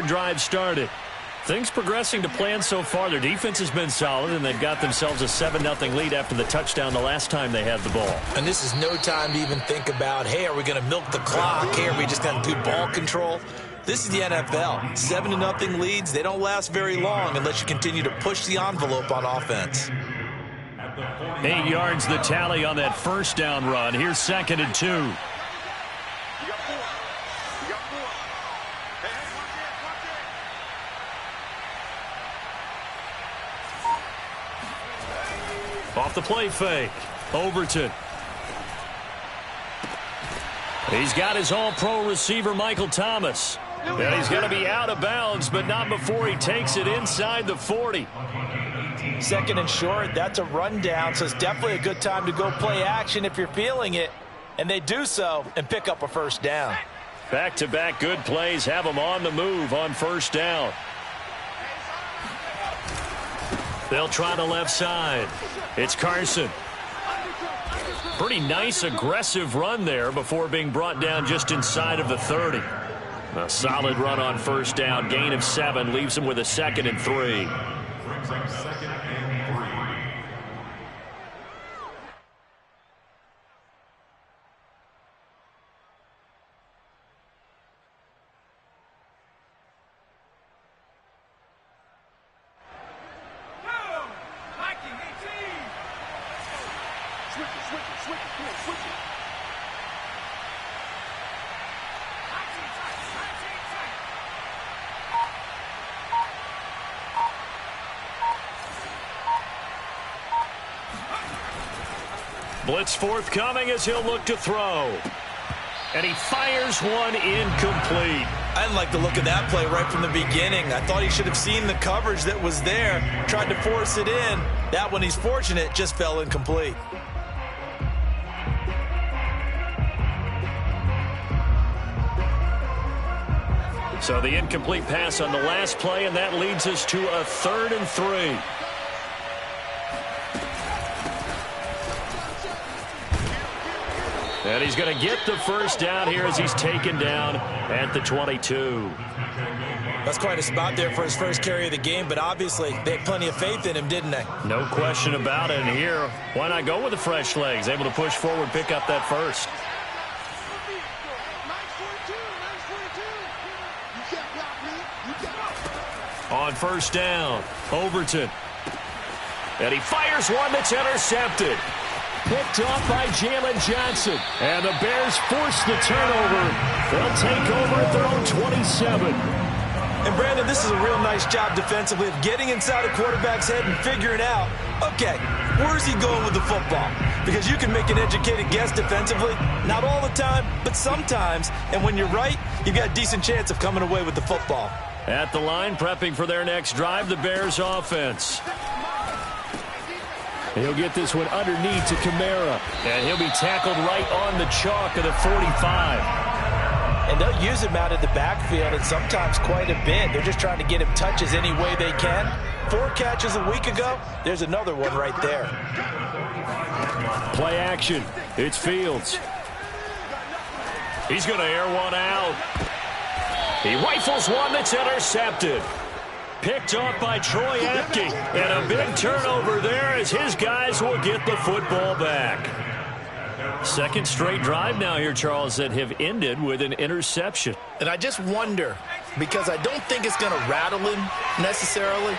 Drive started. Things progressing to plan so far. Their defense has been solid, and they've got themselves a 7-0 lead after the touchdown the last time they had the ball. And this is no time to even think about, hey, are we going to milk the clock? Hey, are we just going to do ball control? This is the NFL. 7-0 leads, they don't last very long unless you continue to push the envelope on offense. 8 yards the tally on that first down run. Here's 2nd and 2. Off the play fake. Overton. He's got his all-pro receiver, Michael Thomas. And he's going to be out of bounds, but not before he takes it inside the 40. 2nd and short, that's a rundown, so it's definitely a good time to go play action if you're feeling it. And they do so and pick up a first down. Back-to-back good plays have them on the move on first down. They'll try the left side. It's Carson. Pretty nice, aggressive run there before being brought down just inside of the 30. A solid run on first down. Gain of 7 leaves him with a 2nd and 3. Blitz forthcoming as he'll look to throw. And he fires one incomplete. I didn't like the look of that play right from the beginning. I thought he should have seen the coverage that was there, tried to force it in. That one, he's fortunate, just fell incomplete. So the incomplete pass on the last play, and that leads us to a 3rd and 3. And he's going to get the first down here as he's taken down at the 22. That's quite a spot there for his first carry of the game, but obviously they had plenty of faith in him, didn't they? No question about it. And here, why not go with the fresh legs? Able to push forward, pick up that first. On first down, Overton. And he fires one that's intercepted. Picked off by Jalen Johnson. And the Bears force the turnover. They'll take over at their own 27. And, Brandon, this is a real nice job defensively of getting inside a quarterback's head and figuring out, okay, where's he going with the football? Because you can make an educated guess defensively, not all the time, but sometimes. And when you're right, you've got a decent chance of coming away with the football. At the line, prepping for their next drive, the Bears offense. He'll get this one underneath to Kamara. And he'll be tackled right on the chalk of the 45. And they'll use him out of the backfield, and sometimes quite a bit. They're just trying to get him touches any way they can. 4 catches a week ago. There's another one right there. Play action. It's Fields. He's going to air one out. He rifles one that's intercepted. Picked off by Troy Apke. And a big turnover there as his guys will get the football back. Second straight drive now here, Charles, that have ended with an interception. And I just wonder, because I don't think it's going to rattle him necessarily,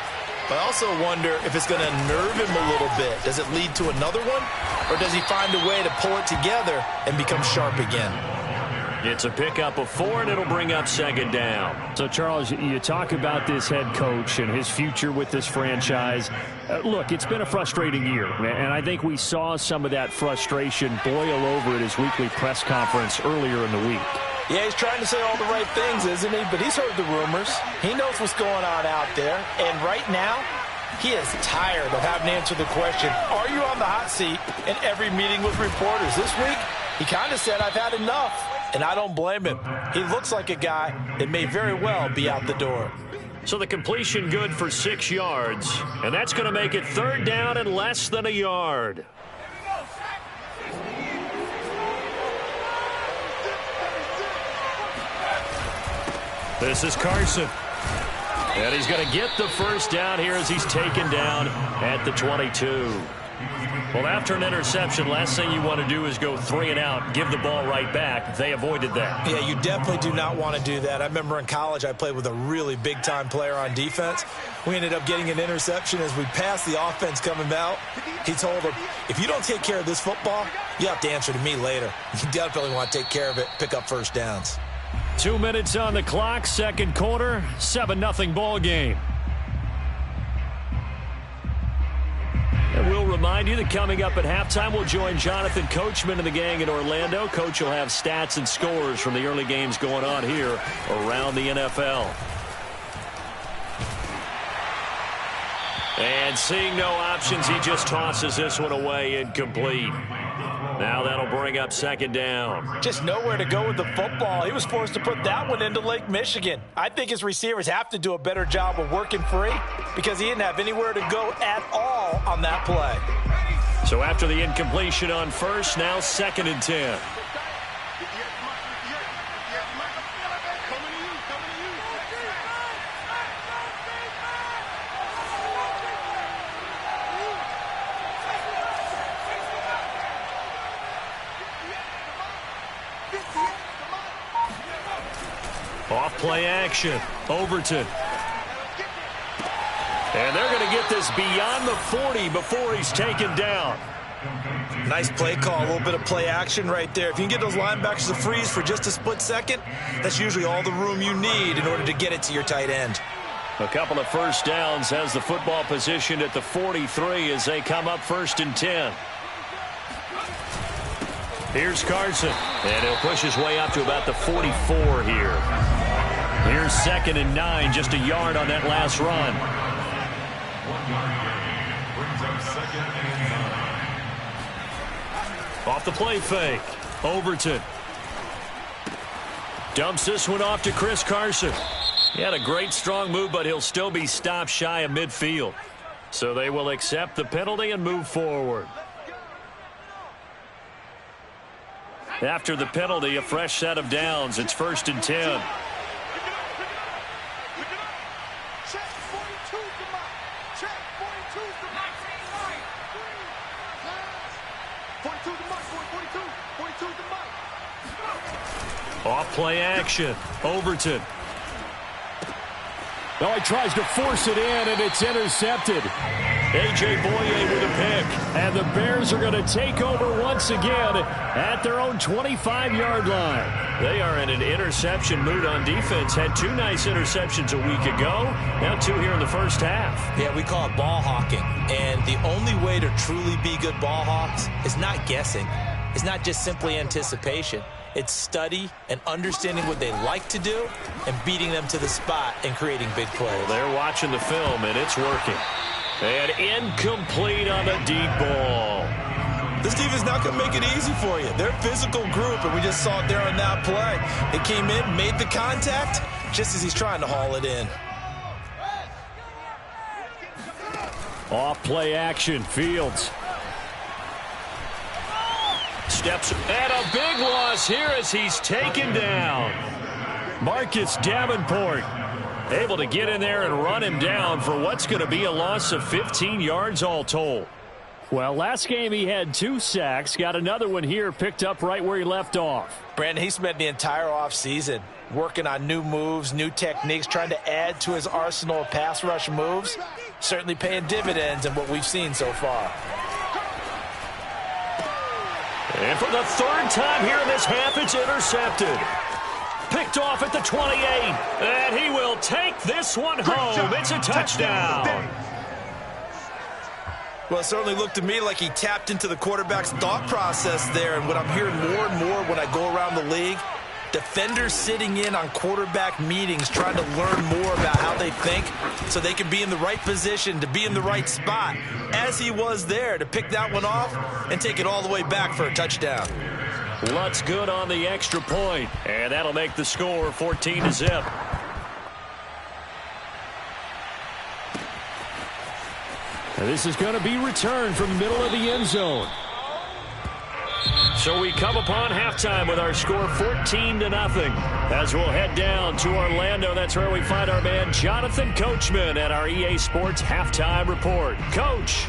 but I also wonder if it's going to nerve him a little bit. Does it lead to another one? Or does he find a way to pull it together and become sharp again? It's a pickup of 4, and it'll bring up 2nd down. So, Charles, you talk about this head coach and his future with this franchise. Look, it's been a frustrating year, and I think we saw some of that frustration boil over at his weekly press conference earlier in the week. Yeah, he's trying to say all the right things, isn't he? But he's heard the rumors. He knows what's going on out there. And right now, he is tired of having to answer the question, are you on the hot seat in every meeting with reporters? This week, he kind of said, I've had enough. And I don't blame him. He looks like a guy that may very well be out the door. So the completion good for 6 yards. And that's going to make it 3rd down and less than a yard. This is Carson. And he's going to get the first down here as he's taken down at the 22. Well, after an interception, last thing you want to do is go 3 and out, give the ball right back. They avoided that. Yeah, you definitely do not want to do that. I remember in college I played with a really big-time player on defense. We ended up getting an interception as we passed the offense coming out. He told him, if you don't take care of this football, you have to answer to me later. You definitely want to take care of it, pick up first downs. 2 minutes on the clock, second quarter, 7-0 ball game. And we'll remind you that coming up at halftime, we'll join Jonathan Coachman and the gang in Orlando. Coach will have stats and scores from the early games going on here around the NFL. And seeing no options, he just tosses this one away incomplete. Now that'll bring up second down. Just nowhere to go with the football. He was forced to put that one into Lake Michigan. I think his receivers have to do a better job of working free because he didn't have anywhere to go at all on that play. So after the incompletion on first, now 2nd and 10. Off play action. Overton. And they're going to get this beyond the 40 before he's taken down. Nice play call, a little bit of play action right there. If you can get those linebackers to freeze for just a split second, that's usually all the room you need in order to get it to your tight end. A couple of first downs has the football positioned at the 43 as they come up 1st and 10. Here's Carson, and he'll push his way up to about the 44 here. Here's 2nd and 9, just a yard on that last run. Off the play fake, Overton. Dumps this one off to Chris Carson. He had a great strong move, but he'll still be stopped shy of midfield. So they will accept the penalty and move forward. After the penalty, a fresh set of downs. It's 1st and 10. Off play action. Overton. Oh, he tries to force it in, and it's intercepted. A.J. Boye with a pick. And the Bears are going to take over once again at their own 25-yard line. They are in an interception mood on defense. Had 2 nice interceptions a week ago. Now 2 here in the first half. Yeah, we call it ball hawking. And the only way to truly be good ball hawks is not guessing. It's not just simply anticipation. It's study and understanding what they like to do and beating them to the spot and creating big plays. Well, they're watching the film, and it's working. And incomplete on the deep ball. This defense is not going to make it easy for you. They're a physical group, and we just saw it there on that play. They came in, made the contact, just as he's trying to haul it in. Off play action, Fields. Steps and a big loss here as he's taken down. Marcus Davenport able to get in there and run him down for what's going to be a loss of 15 yards all told. Well, last game he had 2 sacks. Got another one here picked up right where he left off. Brandon, he spent the entire offseason working on new moves, new techniques, trying to add to his arsenal of pass rush moves. Certainly paying dividends in what we've seen so far. And for the 3rd time here in this half, it's intercepted. Picked off at the 28. And he will take this one home. It's a touchdown. Well, it certainly looked to me like he tapped into the quarterback's thought process there. And what I'm hearing more and more when I go around the league, defenders sitting in on quarterback meetings trying to learn more about how they think so they can be in the right position to be in the right spot, as he was there to pick that one off and take it all the way back for a touchdown. Lutz good on the extra point, and that'll make the score 14-0. This is going to be returned from the middle of the end zone. So we come upon halftime with our score 14-0. As we'll head down to Orlando, that's where we find our man Jonathan Coachman at our EA Sports Halftime Report. Coach.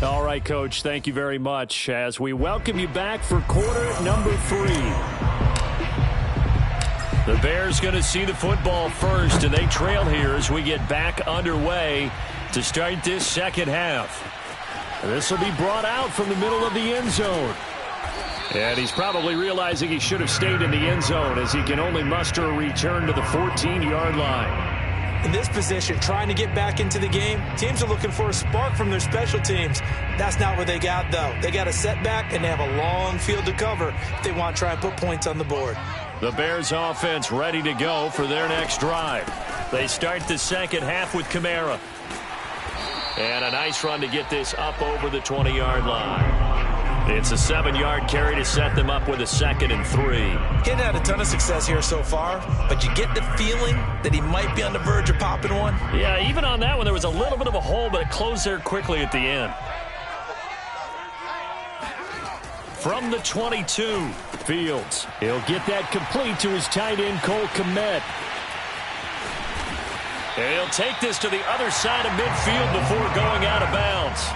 All right, Coach, thank you very much as we welcome you back for quarter number 3. The Bears going to see the football first, and they trail here as we get back underway to start this second half. This will be brought out from the middle of the end zone. And he's probably realizing he should have stayed in the end zone as he can only muster a return to the 14-yard line. In this position, trying to get back into the game, teams are looking for a spark from their special teams. That's not what they got, though. They got a setback, and they have a long field to cover if they want to try and put points on the board. The Bears offense ready to go for their next drive. They start the second half with Kamara. And a nice run to get this up over the 20-yard line. It's a 7-yard carry to set them up with a 2nd and 3. He hadn't had a ton of success here so far, but you get the feeling that he might be on the verge of popping one. Yeah, even on that one, there was a little bit of a hole, but it closed there quickly at the end. From the 22, Fields. He'll get that complete to his tight end, Cole Kmet. And he'll take this to the other side of midfield before going out of bounds.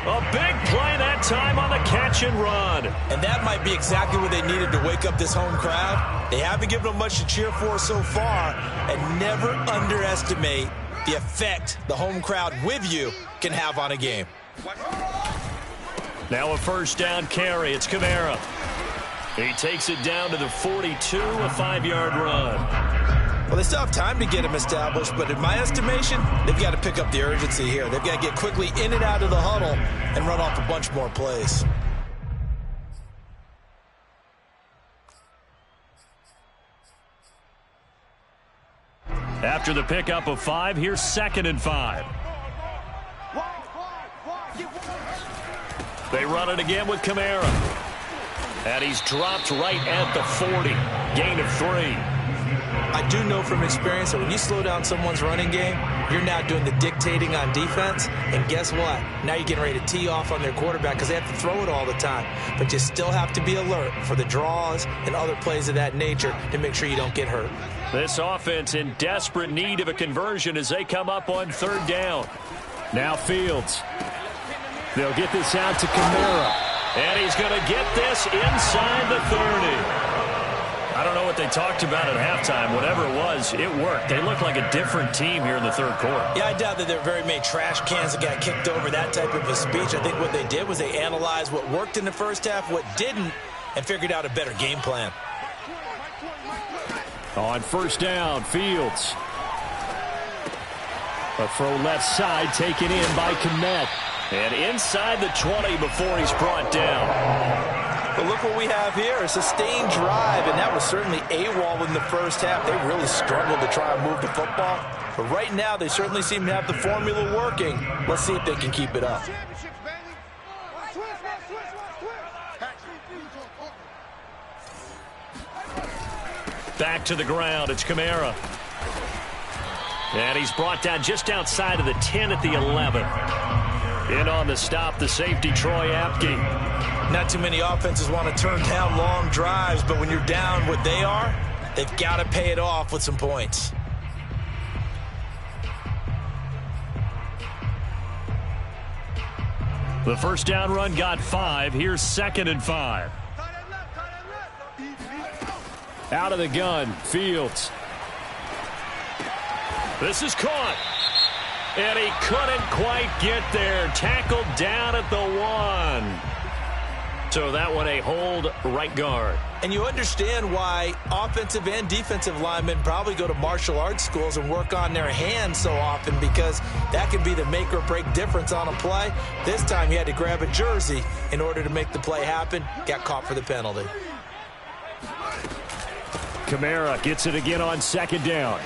A big play that time on the catch and run. And that might be exactly what they needed to wake up this home crowd. They haven't given them much to cheer for so far. And never underestimate the effect the home crowd with you can have on a game. Now a first down carry. It's Kamara. He takes it down to the 42, a 5-yard run. Well, they still have time to get him established, but in my estimation, they've got to pick up the urgency here. They've got to get quickly in and out of the huddle and run off a bunch more plays. After the pickup of 5, here's 2nd and 5. They run it again with Kamara. And he's dropped right at the 40. Gain of 3. I do know from experience that when you slow down someone's running game, you're now doing the dictating on defense. And guess what? Now you're getting ready to tee off on their quarterback because they have to throw it all the time. But you still have to be alert for the draws and other plays of that nature to make sure you don't get hurt. This offense in desperate need of a conversion as they come up on 3rd down. Now Fields. They'll get this out to Kamara. And he's going to get this inside the 30. I don't know what they talked about at halftime. Whatever it was, it worked. They look like a different team here in the 3rd quarter. Yeah, I doubt that there are very many trash cans that got kicked over, that type of a speech. I think what they did was they analyzed what worked in the first half, what didn't, and figured out a better game plan. On first down, Fields. A throw left side taken in by Kmet. And inside the 20 before he's brought down. But look what we have here, a sustained drive, and that was certainly AWOL in the first half. They really struggled to try and move the football. But right now, they certainly seem to have the formula working. Let's see if they can keep it up. Back to the ground, it's Kamara. And he's brought down just outside of the 10 at the 11. In on the stop, the safety, Troy Apke. Not too many offenses want to turn down long drives, but when you're down what they are, they've got to pay it off with some points. The first down run got 5. Here's 2nd and 5. Out of the gun, Fields. This is caught. And he couldn't quite get there. Tackled down at the 1. So that one a hold right guard. And you understand why offensive and defensive linemen probably go to martial arts schools and work on their hands so often, because that can be the make or break difference on a play. This time he had to grab a jersey in order to make the play happen. Got caught for the penalty. Kamara gets it again on second down.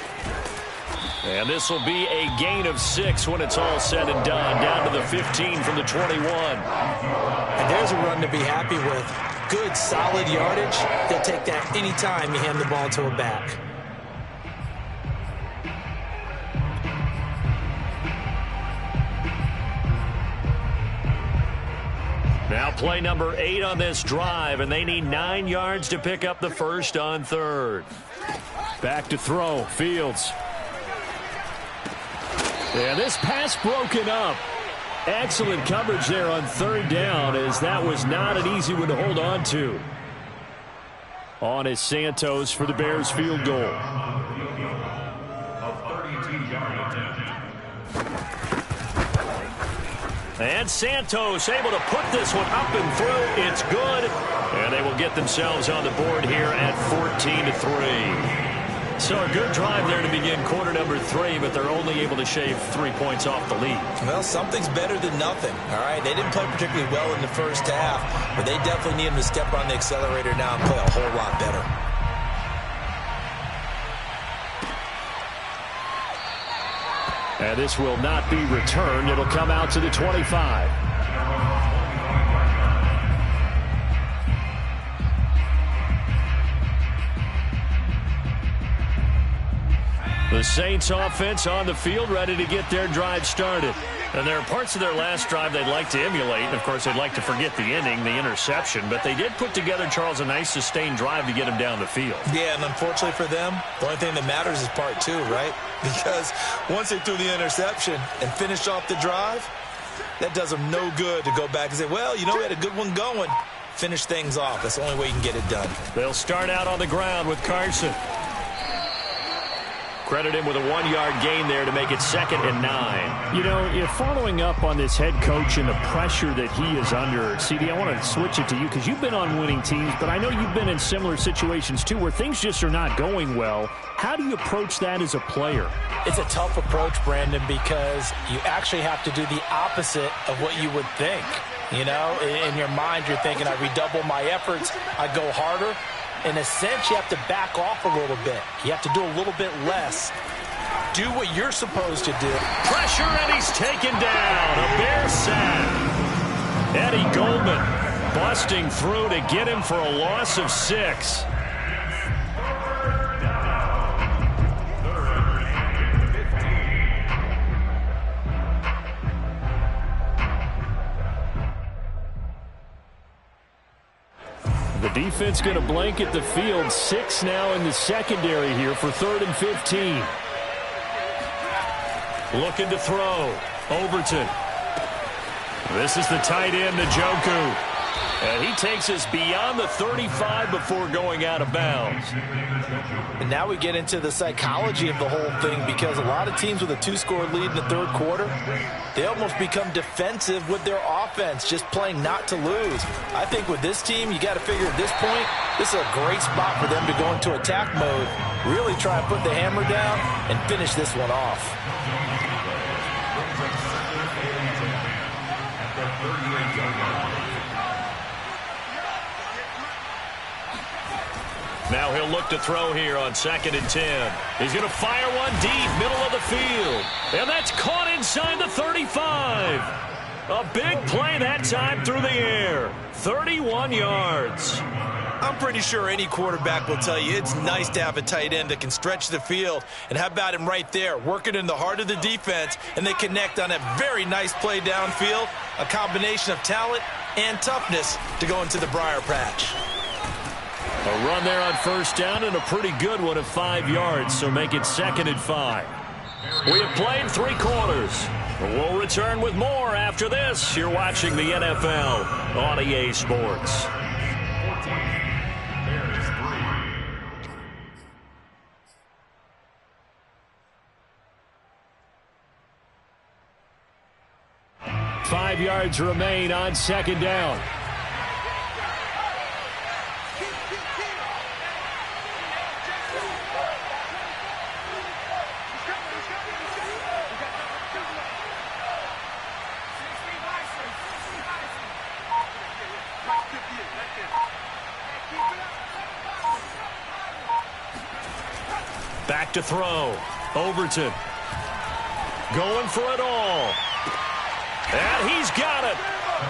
And this will be a gain of 6 when it's all said and done. Down to the 15 from the 21. And there's a run to be happy with. Good, solid yardage. They'll take that anytime you hand the ball to a back. Now play number 8 on this drive, and they need 9 yards to pick up the first on third. Back to throw, Fields. And this pass broken up. Excellent coverage there on third down, as that was not an easy one to hold on to. On is Santos for the Bears field goal. And Santos able to put this one up and through. It's good. And they will get themselves on the board here at 14-3. So a good drive there to begin quarter number 3, but they're only able to shave 3 points off the lead. Well, something's better than nothing. All right, they didn't play particularly well in the first half, but they definitely need them to step on the accelerator now and play a whole lot better. And this will not be returned. It'll come out to the 25. The Saints offense on the field, ready to get their drive started. And there are parts of their last drive they'd like to emulate. And, of course, they'd like to forget the ending, the interception. But they did put together, Charles, a nice sustained drive to get them down the field. Yeah, and unfortunately for them, the only thing that matters is part 2, right? Because once they threw the interception and finished off the drive, that does them no good to go back and say, well, you know, we had a good one going. Finish things off. That's the only way you can get it done. They'll start out on the ground with Carson. Credit him with a 1-yard gain there to make it 2nd and 9. You know, you're following up on this head coach and the pressure that he is under. CD, I want to switch it to you because you've been on winning teams, but I know you've been in similar situations too where things just are not going well. How do you approach that as a player? It's a tough approach, Brandon, because you actually have to do the opposite of what you would think. You know, in your mind, you're thinking, I redouble my efforts, I go harder. In a sense, you have to back off a little bit. You have to do a little bit less. Do what you're supposed to do. Pressure, and he's taken down. A Bear sack. Eddie Goldman busting through to get him for a loss of 6. The defense going to blanket the field. 6 now in the secondary here for 3rd and 15. Looking to throw. Overton. This is the tight end, Njoku. And he takes us beyond the 35 before going out of bounds. And now we get into the psychology of the whole thing, because a lot of teams with a 2-score lead in the 3rd quarter, they almost become defensive with their offense, just playing not to lose. I think with this team, you got to figure at this point, this is a great spot for them to go into attack mode, really try and put the hammer down and finish this one off. Now he'll look to throw here on 2nd and 10. He's going to fire one deep, middle of the field. And that's caught inside the 35. A big play that time through the air. 31 yards. I'm pretty sure any quarterback will tell you it's nice to have a tight end that can stretch the field. And how about him right there, working in the heart of the defense, and they connect on a very nice play downfield, a combination of talent and toughness to go into the briar patch. A run there on 1st down, and a pretty good one of 5 yards, so make it 2nd and 5. We have played 3 quarters. We'll return with more after this. You're watching the NFL on EA Sports. Five yards remain on 2nd down. Back to throw. Overton. Going for it all. And he's got it.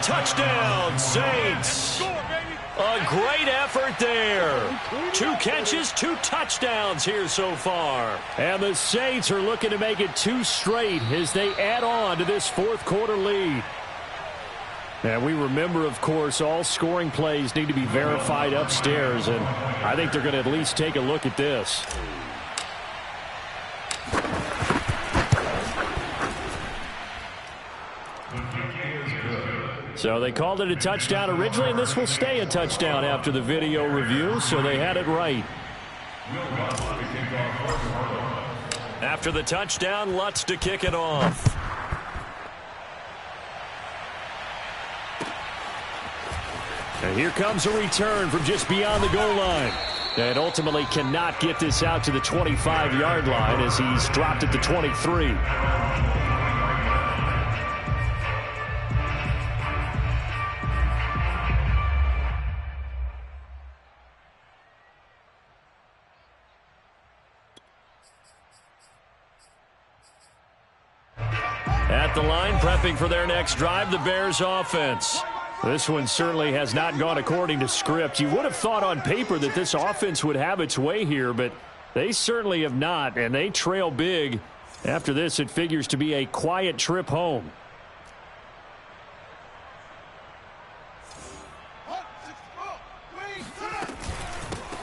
Touchdown, Saints. A great effort there. 2 catches, 2 touchdowns here so far. And the Saints are looking to make it 2 straight as they add on to this fourth quarter lead. And we remember, of course, all scoring plays need to be verified upstairs, and I think they're going to at least take a look at this. So they called it a touchdown originally, and this will stay a touchdown after the video review, so they had it right. After the touchdown, Lutz to kick it off. And here comes a return from just beyond the goal line. And ultimately cannot get this out to the 25-yard line as he's dropped at the 23. At the line, prepping for their next drive, the Bears offense. This one certainly has not gone according to script. You would have thought on paper that this offense would have its way here, but they certainly have not, and they trail big. After this, it figures to be a quiet trip home.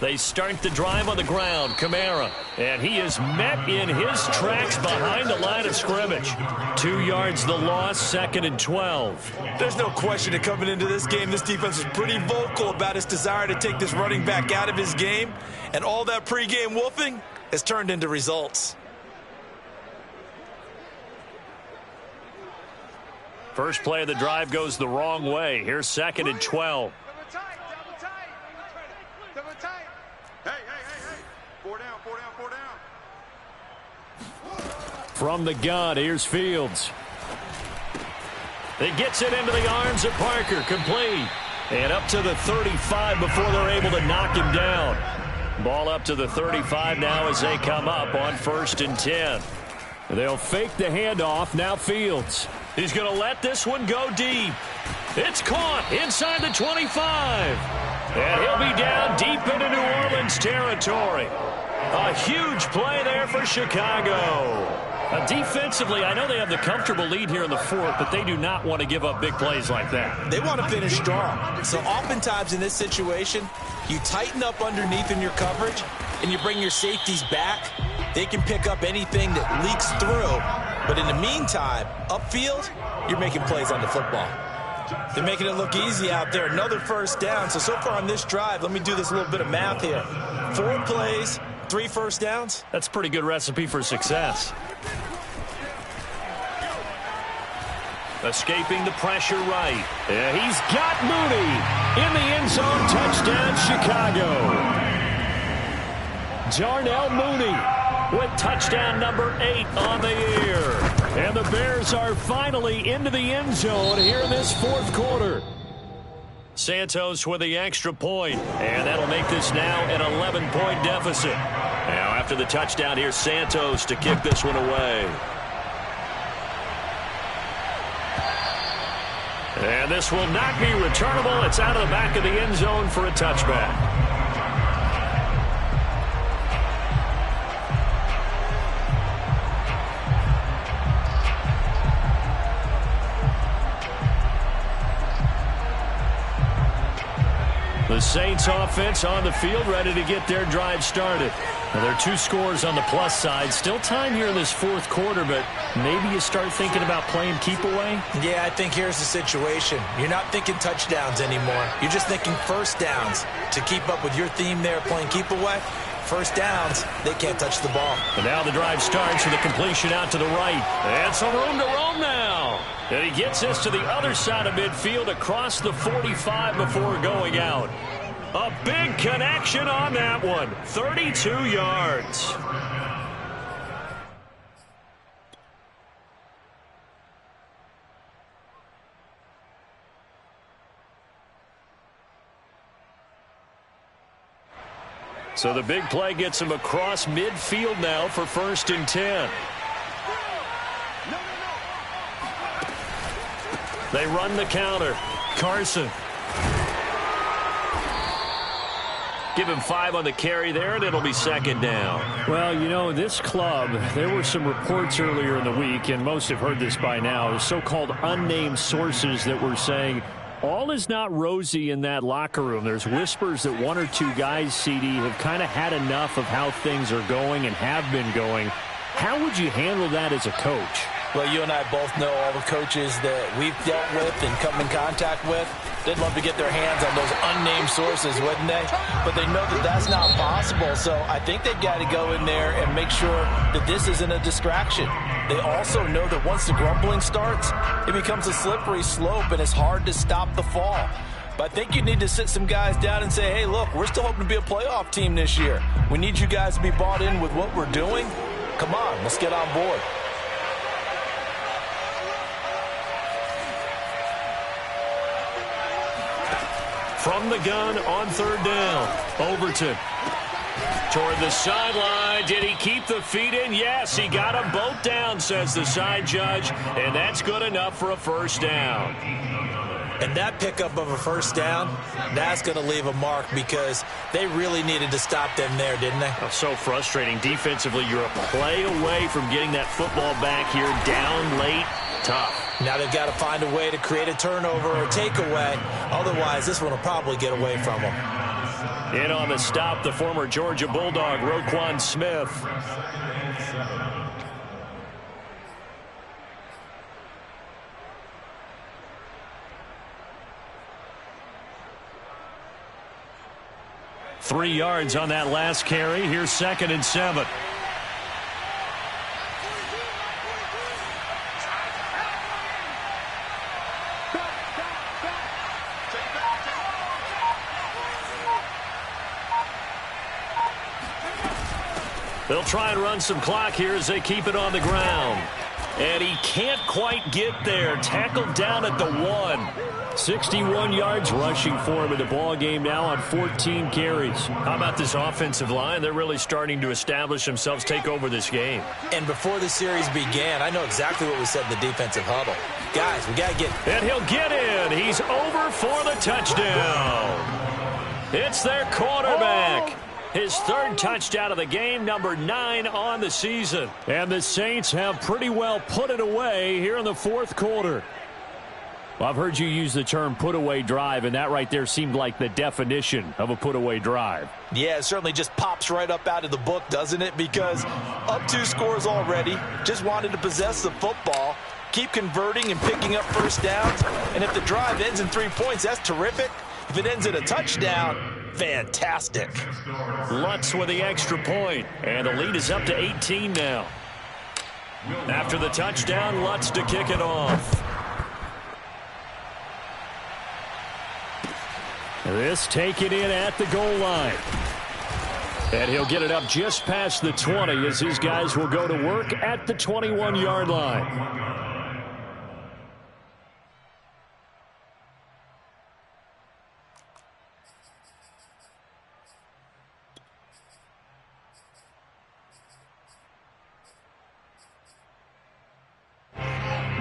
They start the drive on the ground. Kamara. And he is met in his tracks behind the line of scrimmage. 2 yards the loss, 2nd and 12. There's no question that coming into this game, this defense is pretty vocal about its desire to take this running back out of his game. And all that pregame wolfing has turned into results. First play of the drive goes the wrong way. Here's 2nd and 12. From the gun, here's Fields. He gets it into the arms of Parker, complete. And up to the 35 before they're able to knock him down. Ball up to the 35 now as they come up on 1st and 10. They'll fake the handoff, now Fields. He's going to let this one go deep. It's caught inside the 25. And he'll be down deep into New Orleans territory. A huge play there for Chicago. Defensively, I know they have the comfortable lead here in the 4th, but they do not want to give up big plays like that. They want to finish strong. So oftentimes in this situation, you tighten up underneath in your coverage, and you bring your safeties back. They can pick up anything that leaks through. But in the meantime, upfield, you're making plays on the football. They're making it look easy out there. Another 1st down. So far on this drive, let me do this little bit of math here. 4 plays, 3 first downs. That's a pretty good recipe for success. Escaping the pressure right. Yeah, he's got Mooney in the end zone. Touchdown, Chicago. Darnell Mooney with touchdown number 8 on the year. And the Bears are finally into the end zone here in this 4th quarter. Santos with the extra point, and that'll make this now an 11-point deficit. Now after the touchdown, here's Santos to kick this one away. And this will not be returnable. It's out of the back of the end zone for a touchback. The Saints offense on the field, ready to get their drive started. Now, there are 2 scores on the plus side. Still time here in this 4th quarter, but maybe you start thinking about playing keep away? Yeah, I think here's the situation. You're not thinking touchdowns anymore. You're just thinking first downs. To keep up with your theme there, playing keep away, first downs, they can't touch the ball. And now the drive starts with a completion out to the right. And some room to roam now. And he gets this to the other side of midfield across the 45 before going out. A big connection on that one. 32 yards. So the big play gets him across midfield now for 1st and 10. They run the counter. Carson. Give him 5 on the carry there, and it'll be 2nd down. Well, you know, this club, there were some reports earlier in the week, and most have heard this by now, so-called unnamed sources that were saying all is not rosy in that locker room. There's whispers that 1 or 2 guys, CD, have kind of had enough of how things are going and have been going. How would you handle that as a coach? Well, you and I both know all the coaches that we've dealt with and come in contact with. They'd love to get their hands on those unnamed sources, wouldn't they? But they know that that's not possible, so I think they've got to go in there and make sure that this isn't a distraction. They also know that once the grumbling starts, it becomes a slippery slope, and it's hard to stop the fall. But I think you need to sit some guys down and say, hey, look, we're still hoping to be a playoff team this year. We need you guys to be bought in with what we're doing. Come on, let's get on board. From the gun on 3rd down. Overton. Toward the sideline. Did he keep the feet in? Yes, he got them both down, says the side judge. And that's good enough for a 1st down. And that pickup of a 1st down, that's going to leave a mark because they really needed to stop them there, didn't they? Oh, so frustrating. Defensively, you're a play away from getting that football back here. Down late. Tough. Now they've got to find a way to create a turnover or takeaway. Otherwise, this one will probably get away from them. In on the stop, the former Georgia Bulldog, Roquan Smith. Three yards on that last carry. Here's 2nd and 7. They'll try and run some clock here as they keep it on the ground. And he can't quite get there. Tackled down at the 1. 61 yards rushing for him in the ball game now on 14 carries. How about this offensive line? They're really starting to establish themselves, take over this game. And before the series began, I know exactly what we said in the defensive huddle. Guys, we got to get... And he'll get in. He's over for the touchdown. It's their quarterback. His 3rd touchdown of the game, number 9 on the season. And the Saints have pretty well put it away here in the 4th quarter. Well, I've heard you use the term put-away drive, and that right there seemed like the definition of a put-away drive. Yeah, it certainly just pops right up out of the book, doesn't it? Because up 2 scores already, just wanted to possess the football, keep converting and picking up 1st downs. And if the drive ends in 3 points, that's terrific. If it ends in a touchdown, fantastic. Lutz with the extra point, and the lead is up to 18 now. After the touchdown, Lutz to kick it off. This taken in at the goal line. And he'll get it up just past the 20 as his guys will go to work at the 21-yard line.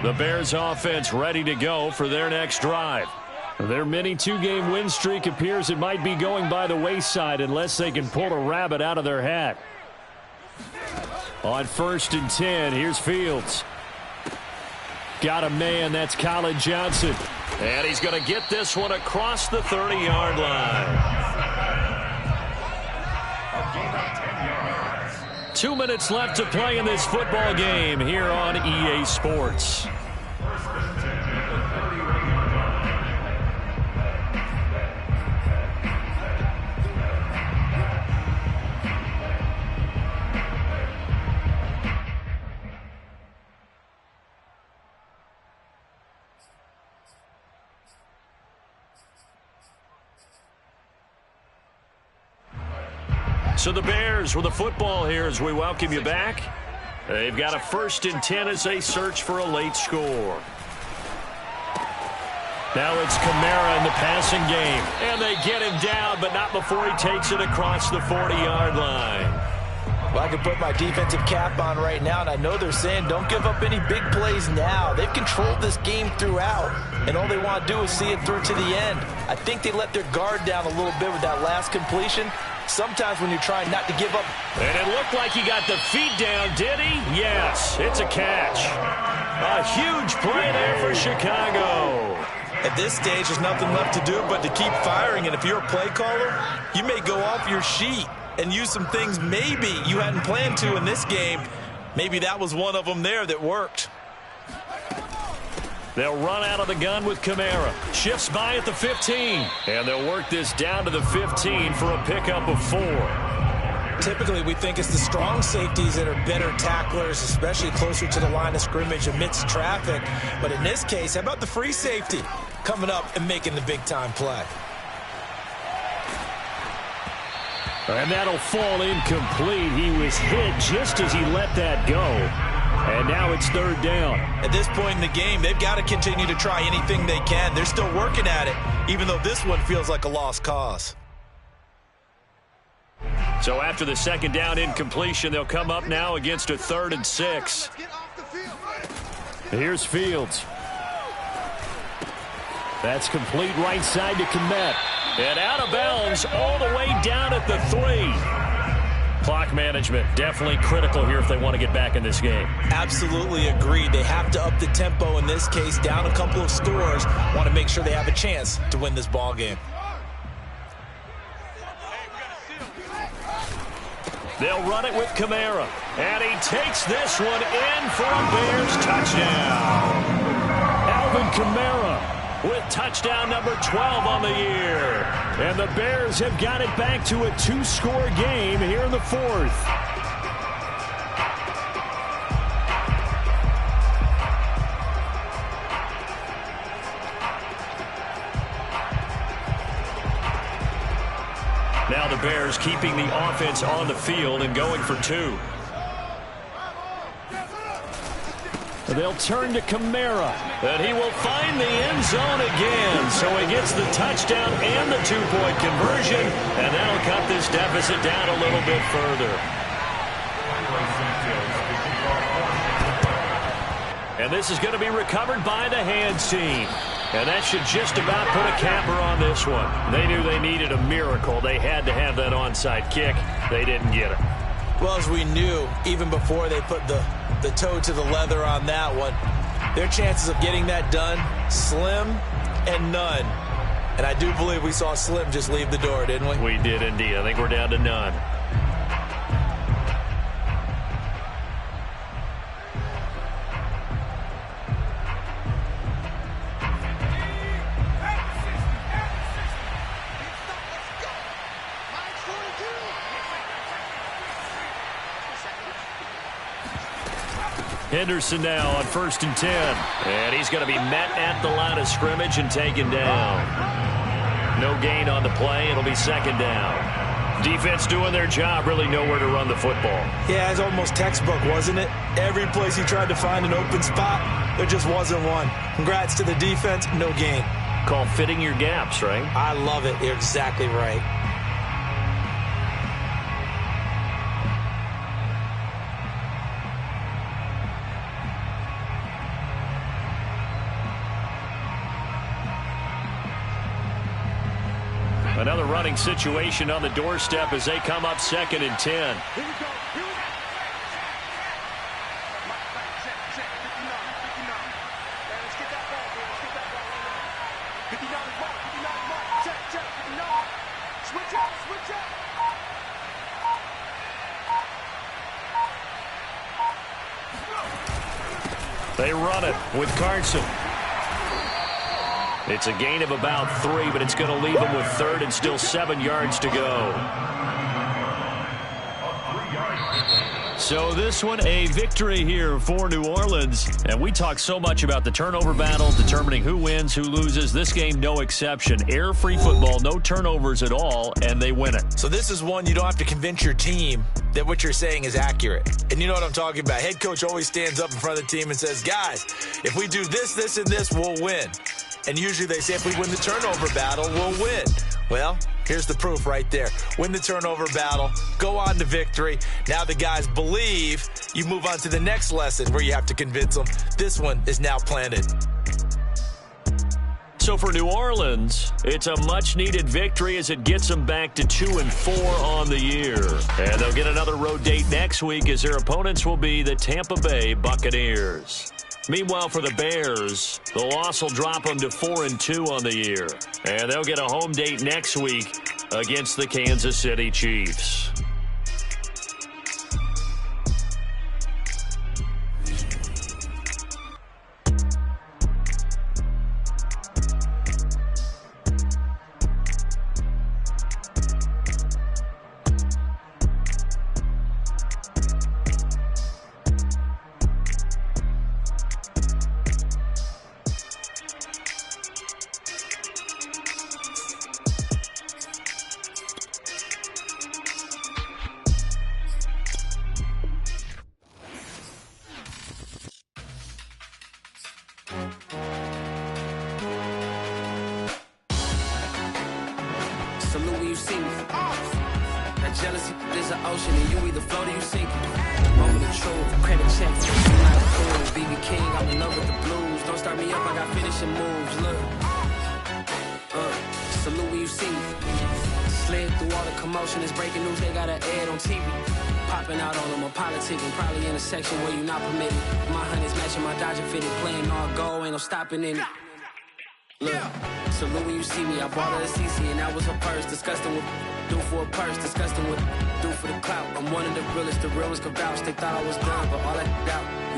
The Bears offense ready to go for their next drive. Their mini 2-game win streak appears it might be going by the wayside unless they can pull a rabbit out of their hat. On 1st and 10, here's Fields. Got a man, that's Colin Johnson. And he's going to get this one across the 30-yard line. 2 minutes left to play in this football game here on EA Sports. So the Bears with the football here as we welcome you back. They've got a 1st and 10 as they search for a late score. Now it's Kamara in the passing game. And they get him down, but not before he takes it across the 40-yard line. Well, I can put my defensive cap on right now, and I know they're saying don't give up any big plays now. They've controlled this game throughout, and all they want to do is see it through to the end. I think they let their guard down a little bit with that last completion. Sometimes when you're trying not to give up. And it looked like he got the feet down, did he? Yes, it's a catch. A huge play there for Chicago. At this stage, there's nothing left to do but to keep firing, and if you're a play caller, you may go off your sheet and use some things maybe you hadn't planned to in this game. Maybe that was one of them there that worked. They'll run out of the gun with Kamara. Shifts by at the 15. And they'll work this down to the 15 for a pickup of 4. Typically, we think it's the strong safeties that are better tacklers, especially closer to the line of scrimmage amidst traffic. But in this case, how about the free safety coming up and making the big-time play? And that'll fall incomplete. He was hit just as he let that go. And now it's 3rd down. At this point in the game, they've got to continue to try anything they can. They're still working at it, even though this one feels like a lost cause. So after the 2nd down incompletion, they'll come up now against a 3rd and 6. Here's Fields. That's complete right side to Kmet. And out of bounds all the way down at the 3. Clock management definitely critical here if they want to get back in this game. Absolutely agreed. They have to up the tempo in this case, down a couple of scores. Want to make sure they have a chance to win this ball game. They'll run it with Kamara. And he takes this one in for a Bears touchdown. Alvin Kamara with touchdown number 12 on the year. And the Bears have got it back to a 2-score game here in the 4th. Now the Bears keeping the offense on the field and going for 2. They'll turn to Kamara. And he will find the end zone again. So he gets the touchdown and the 2-point conversion. And that'll cut this deficit down a little bit further. And this is going to be recovered by the hands team. And that should just about put a capper on this one. They knew they needed a miracle. They had to have that onside kick. They didn't get it. Well, as we knew, even before they put the toe to the leather on that one, their chances of getting that done, slim and none. And I do believe we saw Slim just leave the door, didn't we? We did indeed. I think we're down to none. Henderson now on 1st and 10. And he's going to be met at the line of scrimmage and taken down. No gain on the play. It'll be 2nd down. Defense doing their job, really nowhere to run the football. Yeah, it's almost textbook, wasn't it? Every place he tried to find an open spot, there just wasn't one. Congrats to the defense, no gain. Called fitting your gaps, right? I love it. You're exactly right. Another running situation on the doorstep as they come up 2nd and 10. They run it with Carson. It's a gain of about 3, but it's going to leave them with 3rd and still 7 yards to go. So this one, a victory here for New Orleans. And we talk so much about the turnover battle, determining who wins, who loses. This game, no exception. Air-free football, no turnovers at all, and they win it. So this is one you don't have to convince your team that what you're saying is accurate. And you know what I'm talking about. Head coach always stands up in front of the team and says, guys, if we do this, this, and this, we'll win. And usually they say if we win the turnover battle, we'll win. Well, here's the proof right there. Win the turnover battle, go on to victory. Now the guys believe. You move on to the next lesson where you have to convince them. This one is now planted. So for New Orleans, it's a much-needed victory as it gets them back to 2-4 on the year. And they'll get another road date next week as their opponents will be the Tampa Bay Buccaneers. Meanwhile, for the Bears, the loss will drop them to 4-2 on the year. And they'll get a home date next week against the Kansas City Chiefs. Salute when you see me. That jealousy is an ocean, and you either float or you sink. Moment of truth, credit check. I'm not a fool. BB King, I'm in love with the blues. Don't start me up, I got finishing moves. Look. Salute when you see me. Slid through all the commotion, it's breaking news, they got an ad on TV. Popping out on them, a politicking, probably in a section where you not permitted. My honey's matching my Dodger fitted, playing all goal, ain't no stopping in it. Look, salute when you see me, I bought her a CC and that was her purse. Disgusting with do for a purse, disgusting with do for the clout. I'm one of the realest, the realest could vouch. They thought I was done, but all I doubt.